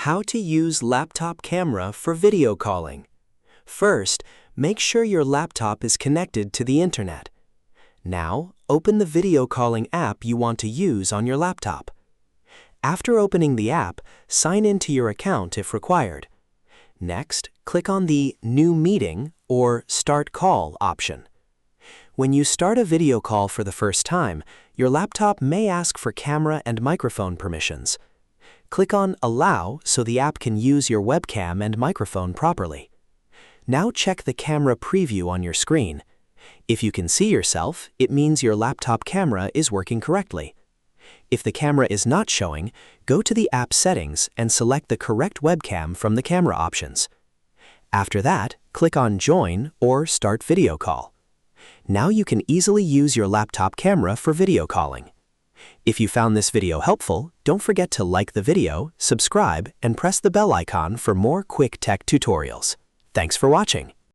How to use laptop camera for video calling. First, make sure your laptop is connected to the internet. Now, open the video calling app you want to use on your laptop. After opening the app, sign into your account if required. Next, click on the New Meeting or Start Call option. When you start a video call for the first time, your laptop may ask for camera and microphone permissions. Click on Allow so the app can use your webcam and microphone properly. Now check the camera preview on your screen. If you can see yourself, it means your laptop camera is working correctly. If the camera is not showing, go to the app settings and select the correct webcam from the camera options. After that, click on Join or Start Video Call. Now you can easily use your laptop camera for video calling. If you found this video helpful, don't forget to like the video, subscribe, and press the bell icon for more quick tech tutorials. Thanks for watching.